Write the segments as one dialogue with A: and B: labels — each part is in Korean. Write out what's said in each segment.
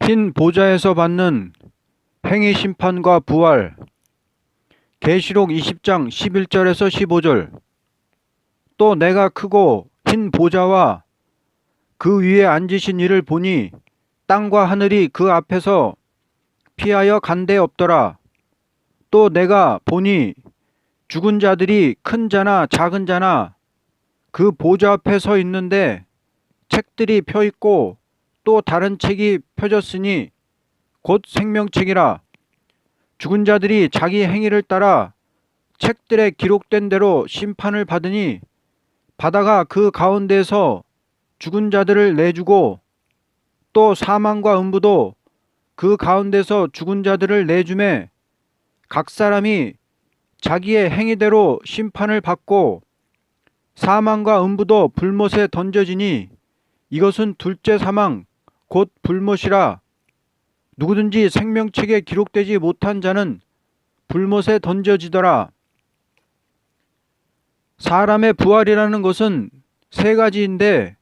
A: 흰 보좌에서 받는 행위 심판과 부활. 계시록 20장 11절에서 15절. 또 내가 크고 흰 보좌와 그 위에 앉으신 이를 보니 땅과 하늘이 그 앞에서 피하여 간 데 없더라. 또 내가 보니 죽은 자들이 큰 자나 작은 자나 그 보좌 앞에 서 있는데 책들이 펴 있고 또 다른 책이 펴졌으니 곧 생명책이라. 죽은 자들이 자기 행위를 따라 책들에 기록된 대로 심판을 받으니 바다가 그 가운데에서 죽은 자들을 내주고 또 사망과 음부도 그 가운데서 죽은 자들을 내주매 각 사람이 자기의 행위대로 심판을 받고 사망과 음부도 불못에 던져지니 이것은 둘째 사망 곧 불못이라. 누구든지 생명책에 기록되지 못한 자는 불못에 던져지더라. 사람의 부활이라는 것은 세 가지인데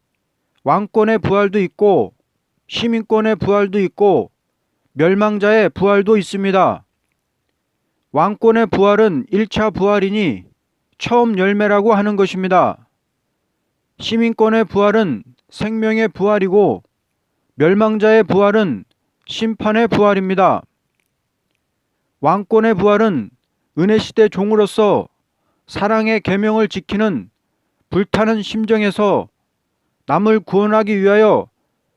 A: 왕권의 부활도 있고 시민권의 부활도 있고 멸망자의 부활도 있습니다. 왕권의 부활은 1차 부활이니 처음 열매라고 하는 것입니다. 시민권의 부활은 생명의 부활이고 멸망자의 부활은 심판의 부활입니다. 왕권의 부활은 은혜시대 종으로서 사랑의 계명을 지키는 불타는 심정에서 남을 구원하기 위하여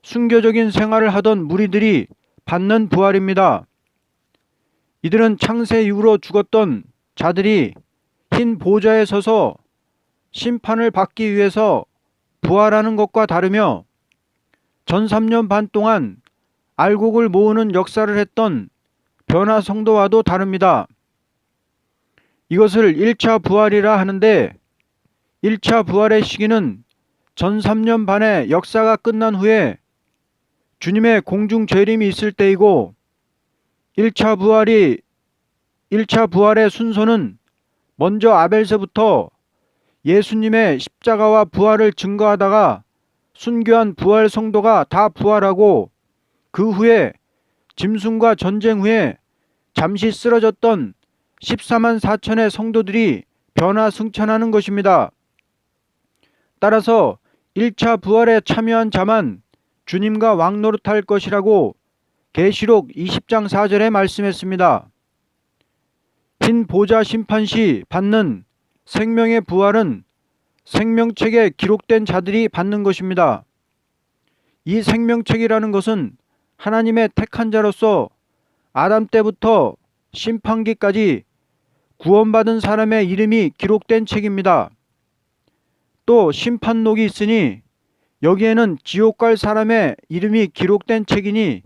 A: 순교적인 생활을 하던 무리들이 받는 부활입니다. 이들은 창세 이후로 죽었던 자들이 흰 보좌에 서서 심판을 받기 위해서 부활하는 것과 다르며 전 3년 반 동안 알곡을 모으는 역사를 했던 변화 성도와도 다릅니다. 이것을 1차 부활이라 하는데 1차 부활의 시기는 전 3년 반의 역사가 끝난 후에 주님의 공중 재림이 있을 때이고 1차 부활의 순서는 먼저 아벨서부터 예수님의 십자가와 부활을 증거하다가 순교한 부활 성도가 다 부활하고 그 후에 짐승과 전쟁 후에 잠시 쓰러졌던 14만 4천의 성도들이 변화 승천하는 것입니다. 따라서 1차 부활에 참여한 자만 주님과 왕노릇할 것이라고 계시록 20장 4절에 말씀했습니다. 흰 보좌 심판 시 받는 생명의 부활은 생명책에 기록된 자들이 받는 것입니다. 이 생명책이라는 것은 하나님의 택한 자로서 아담 때부터 심판기까지 구원받은 사람의 이름이 기록된 책입니다. 또 심판록이 있으니 여기에는 지옥 갈 사람의 이름이 기록된 책이니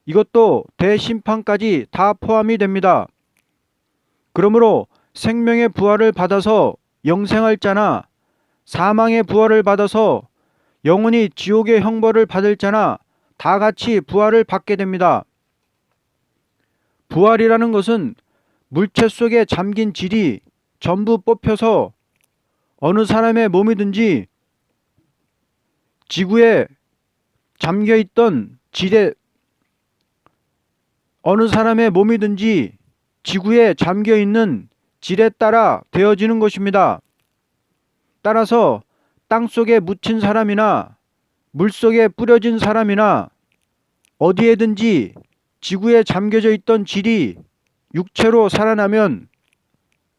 A: 이것도 대심판까지 다 포함이 됩니다. 그러므로 생명의 부활을 받아서 영생할 자나 사망의 부활을 받아서 영원히 지옥의 형벌을 받을 자나 다 같이 부활을 받게 됩니다. 부활이라는 것은 물체 속에 잠긴 질이 전부 뽑혀서 어느 사람의 몸이든지 지구에 잠겨있던 질에 지구에 잠겨있는 질에 따라 되어지는 것입니다. 따라서 땅속에 묻힌 사람이나 물속에 뿌려진 사람이나 어디에든지 지구에 잠겨져 있던 질이 육체로 살아나면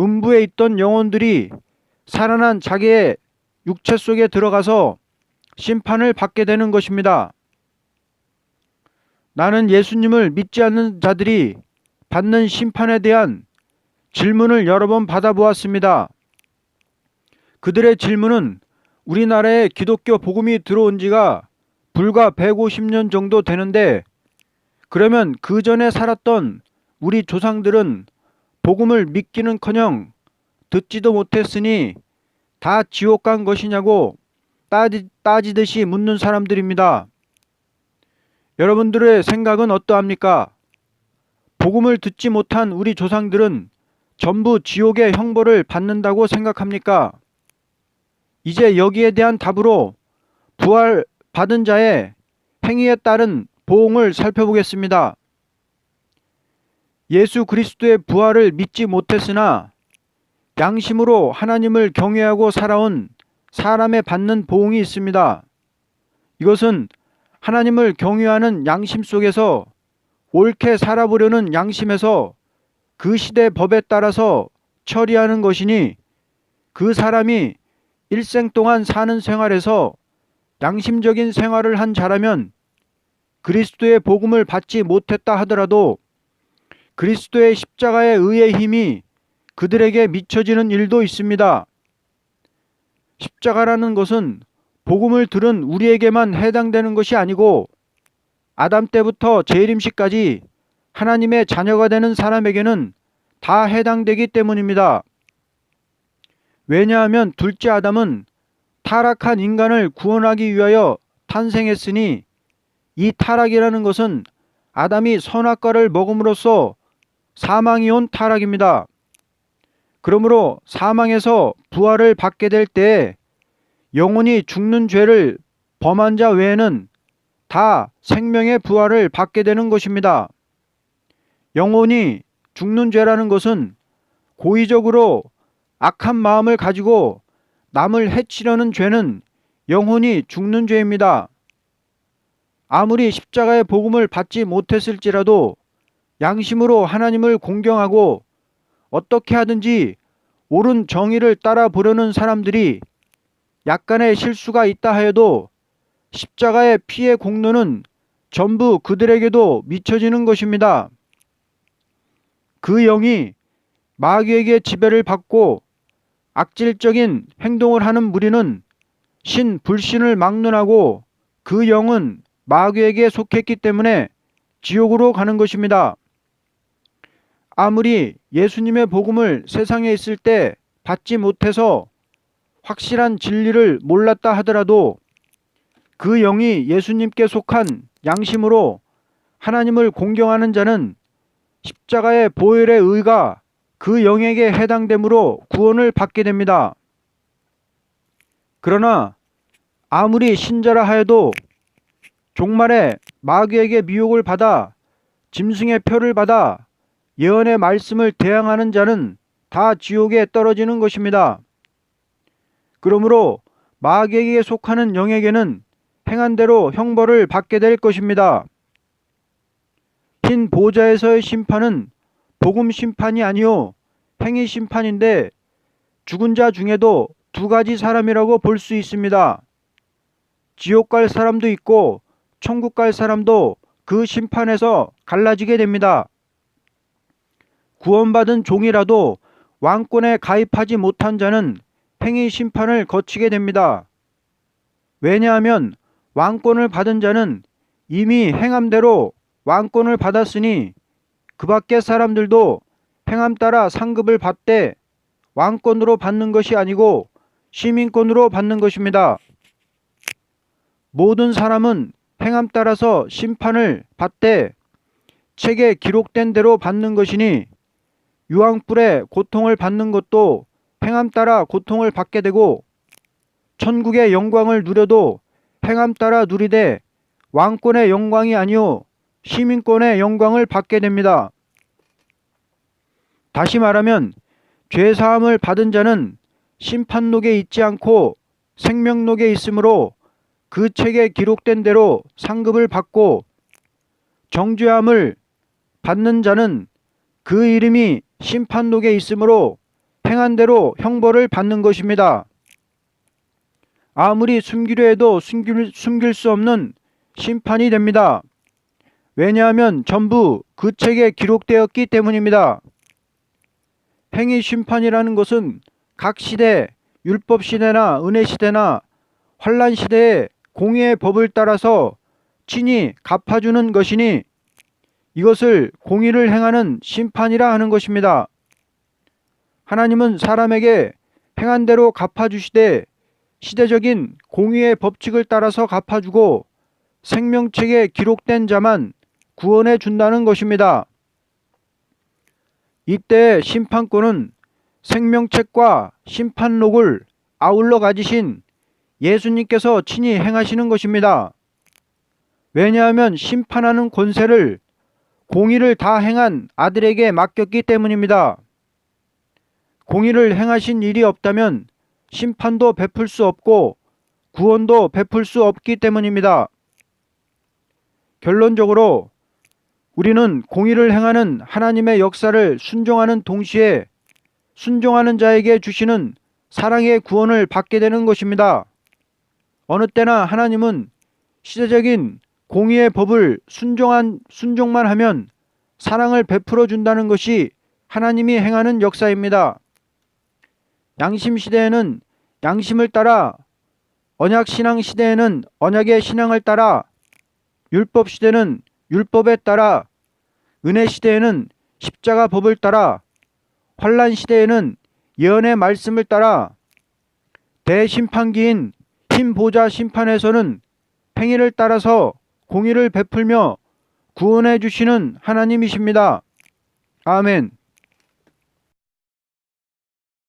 A: 음부에 있던 영혼들이 살아난 자기의 육체 속에 들어가서 심판을 받게 되는 것입니다. 나는 예수님을 믿지 않는 자들이 받는 심판에 대한 질문을 여러 번 받아보았습니다. 그들의 질문은 우리나라에 기독교 복음이 들어온 지가 불과 150년 정도 되는데 그러면 그 전에 살았던 우리 조상들은 복음을 믿기는커녕 듣지도 못했으니 다 지옥 간 것이냐고 따지듯이 묻는 사람들입니다. 여러분들의 생각은 어떠합니까? 복음을 듣지 못한 우리 조상들은 전부 지옥의 형벌을 받는다고 생각합니까? 이제 여기에 대한 답으로 부활 받은 자의 행위에 따른 보응을 살펴보겠습니다. 예수 그리스도의 부활을 믿지 못했으나 양심으로 하나님을 경외하고 살아온 사람에 받는 보응이 있습니다. 이것은 하나님을 경외하는 양심 속에서 옳게 살아보려는 양심에서 그 시대 법에 따라서 처리하는 것이니, 그 사람이 일생 동안 사는 생활에서 양심적인 생활을 한 자라면 그리스도의 복음을 받지 못했다 하더라도 그리스도의 십자가의 의의 힘이 그들에게 미쳐지는 일도 있습니다. 십자가라는 것은 복음을 들은 우리에게만 해당되는 것이 아니고 아담 때부터 재림시까지 하나님의 자녀가 되는 사람에게는 다 해당되기 때문입니다. 왜냐하면 둘째 아담은 타락한 인간을 구원하기 위하여 탄생했으니, 이 타락이라는 것은 아담이 선악과를 먹음으로써 사망이 온 타락입니다. 그러므로 사망에서 부활을 받게 될 때에 영혼이 죽는 죄를 범한 자 외에는 다 생명의 부활을 받게 되는 것입니다. 영혼이 죽는 죄라는 것은 고의적으로 악한 마음을 가지고 남을 해치려는 죄는 영혼이 죽는 죄입니다. 아무리 십자가의 복음을 받지 못했을지라도 양심으로 하나님을 공경하고 어떻게 하든지 옳은 정의를 따라 보려는 사람들이 약간의 실수가 있다 하여도 십자가의 피의 공로는 전부 그들에게도 미쳐지는 것입니다. 그 영이 마귀에게 지배를 받고 악질적인 행동을 하는 무리는 불신을 막론하고 그 영은 마귀에게 속했기 때문에 지옥으로 가는 것입니다. 아무리 예수님의 복음을 세상에 있을 때 받지 못해서 확실한 진리를 몰랐다 하더라도 그 영이 예수님께 속한 양심으로 하나님을 공경하는 자는 십자가의 보혈의 의가 그 영에게 해당되므로 구원을 받게 됩니다. 그러나 아무리 신자라 하여도 종말에 마귀에게 미혹을 받아 짐승의 표를 받아 예언의 말씀을 대항하는 자는 다 지옥에 떨어지는 것입니다. 그러므로 마귀에게 속하는 영에게는 행한 대로 형벌을 받게 될 것입니다. 흰 보좌에서의 심판은 복음 심판이 아니요 행위 심판인데, 죽은 자 중에도 두 가지 사람이라고 볼 수 있습니다. 지옥 갈 사람도 있고 천국 갈 사람도 그 심판에서 갈라지게 됩니다. 구원받은 종이라도 왕권에 가입하지 못한 자는 행위 심판을 거치게 됩니다. 왜냐하면 왕권을 받은 자는 이미 행함대로 왕권을 받았으니 그 밖의 사람들도 행함 따라 상급을 받되 왕권으로 받는 것이 아니고 시민권으로 받는 것입니다. 모든 사람은 행함 따라서 심판을 받되 책에 기록된 대로 받는 것이니, 유황불에 고통을 받는 것도 행함 따라 고통을 받게 되고 천국의 영광을 누려도 행함 따라 누리되 왕권의 영광이 아니요 시민권의 영광을 받게 됩니다. 다시 말하면 죄사함을 받은 자는 심판록에 있지 않고 생명록에 있으므로 그 책에 기록된 대로 상급을 받고, 정죄함을 받는 자는 그 이름이 심판록에 있으므로 행한 대로 형벌을 받는 것입니다. 아무리 숨기려 해도 숨길 수 없는 심판이 됩니다. 왜냐하면 전부 그 책에 기록되었기 때문입니다. 행위 심판이라는 것은 각 시대, 율법 시대나 은혜 시대나 환란 시대의 공의의 법을 따라서 친히 갚아주는 것이니, 이것을 공의를 행하는 심판이라 하는 것입니다. 하나님은 사람에게 행한 대로 갚아주시되 시대적인 공의의 법칙을 따라서 갚아주고 생명책에 기록된 자만 구원해 준다는 것입니다. 이때 심판권은 생명책과 심판록을 아울러 가지신 예수님께서 친히 행하시는 것입니다. 왜냐하면 심판하는 권세를 공의를 다 행한 아들에게 맡겼기 때문입니다. 공의를 행하신 일이 없다면 심판도 베풀 수 없고 구원도 베풀 수 없기 때문입니다. 결론적으로 우리는 공의를 행하는 하나님의 역사를 순종하는 동시에 순종하는 자에게 주시는 사랑의 구원을 받게 되는 것입니다. 어느 때나 하나님은 시대적인 공의의 법을 순종만 하면 사랑을 베풀어 준다는 것이 하나님이 행하는 역사입니다. 양심 시대에는 양심을 따라, 언약 신앙 시대에는 언약의 신앙을 따라, 율법 시대는 율법에 따라, 은혜 시대에는 십자가 법을 따라, 환난 시대에는 예언의 말씀을 따라, 대심판기인 흰 보좌 심판에서는 행위를 따라서 공의를 베풀며 구원해 주시는 하나님이십니다. 아멘.